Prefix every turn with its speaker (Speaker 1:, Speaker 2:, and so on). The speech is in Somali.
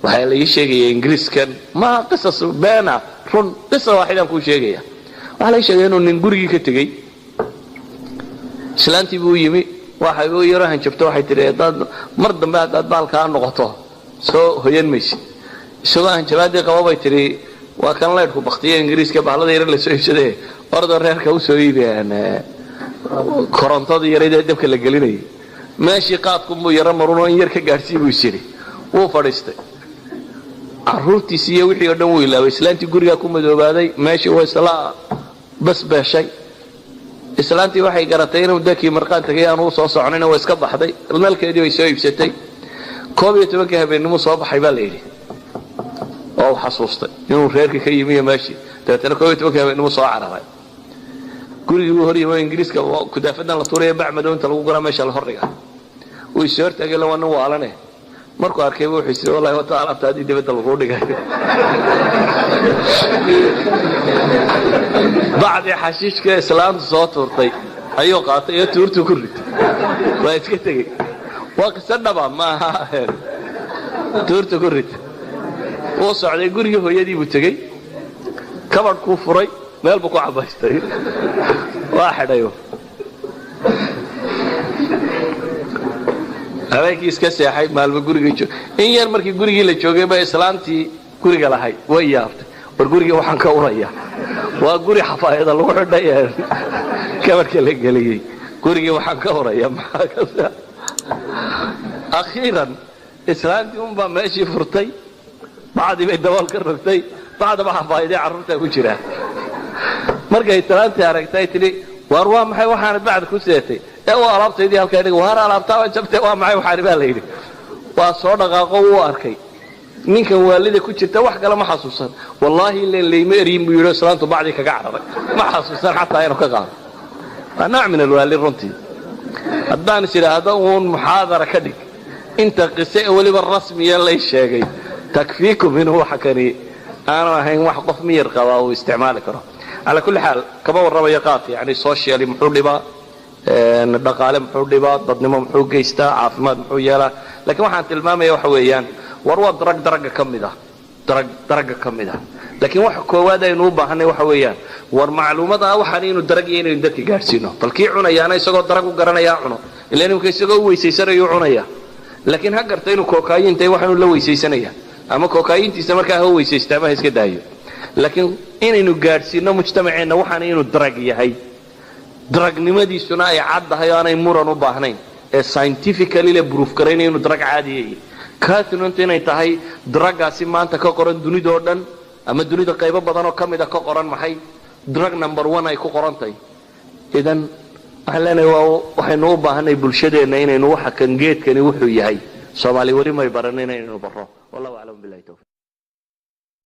Speaker 1: waxaa la ii sheegaya ingiriiskan ma qisas beena run qisa waaxidaan kuu sheegaya waxaa la ii sheegaya inuu nin gurigii ka tegey islaantii buu yimi waxay u yaro hanjabto waxay tidhi haddaad mar dambe haddaad baalkaa noqoto soo hoyan maysid isagoo hanjabaadii qaba bay tidhi waa kan laydhku baktiya ingiriiska bahlada yar la soo iibsadee ordoo reerka u soo iibiyaan korontadii yaradee dabka la gelinayay meeshii qaadkunbuu yaro marunoo in yar ka gaadhsii buu isyidhi wuu fadhiistay carruurtiisii iyo wixii oo dhan wuu ilaabay islaantii gurigaa ku madoobaaday meeshii waa isla basbeeshay islaantii waxay garatay inuu dakii marqaan tagay aanu u soo soconayna waa iska baxday nalkeedii way soo iibsatay 11 habeenimo soo baxay baa la yidhi oo xasuustay inuu reerka ka yimi meeshii dabeetana 11 habeenimo soo cararay gurigii uu horiyay ingiriiska ku daafadan la tuuray bacmado inta lagu gala meesha la hordhiga uu soo tagay lawan waalane markuu arkay wuxuu isii wallahi wa ta'ala taadi dibadda lagu dhigay baadi xashiishka islaamtu soo tuurtay ayuu qaatay iyo tuurtu ku ritay waa iska tagay waa qisada ma aha tuurtu ku ritay oo socday gurigii hooyadii buu tagay kabadhku furay meel buu ku cabaystay waa xidhayo habeenkii iska seexay maalmo guriga joog in yar markii gurigii la joogay ba islaantii guriga lahayd way yaabtay war guriga waxaan ka uraya waa guri xafaayada lagu xidhay kabarka la galiyay guriga waxaan ka uraya maxaa akhiran islaantii un baa meeshii furtay baadii bay dabool ka rogtay baada waxa faa'iido carruurta ku jira markay islaantii aragtay tiri war waa maxay waxaan baad ku seetay waa alaabtaydii halka dhigo waa alaabtaa jabtay waa maxay waxaan baa la yiri waa soo dhaqaaqo uu arkay ninkan waalida ku jirta wax kale ma xasuusan wallahi leeyma eriin buu yiri islaantu baadii kaga cararay ma xasuusan xataa inuu ka qaado ana min alwaalid runtii haddaan siraahdo uun muhaadara ka dhig inta qise waliba rasmiya la sheegay takfiikum inuu xakani ana ahayn wax qof miyir qaba oo isticmaali karo على كل حال كما ورما يقاطي يعني سوشيالي محو دبا dhaqaale muxuu dhibaa dadnimo muxuu geystaa caafimaad muxuu yeelaa laakiin waxaan tilmaamayaa waxa weeyaan war waa daraga kamid ah laakiin waxa koowaad aynu u baahanay waxa weeyaan war macluumada waxaan inuu darag inuu dadka gaarsiino balkii cunayaana isagoo darag u garanaya cuno ilaa inuu isagoo weeysaysanay cunaya laakiin ha gartay inuu kookayinta waxaan la weeysaysanaya ama kookayintiisa markaa ha weeysaysta ma iska daayo laakiin inaynu gaarsiino mujtamaceena waxaan inuu darag yahay daragnimadiisuna ay caddahay aanay muran u baahnayn ee scientifically la proof gareynay inuu darag caadi yahay kaasnunta inay tahay daragaasi maanta ka qoran dunida oo dhan ama dunida qaybo badan oo kamid ah ka qoran maxay drug number 1 ay ku qorantay idan ahlan waxaynu u baahanay bulshadeena inaynu waxa kan geedkani wuxuu yahay Soomaali wari may baranayna inuu baro wallahu a'lam billahi tawfiq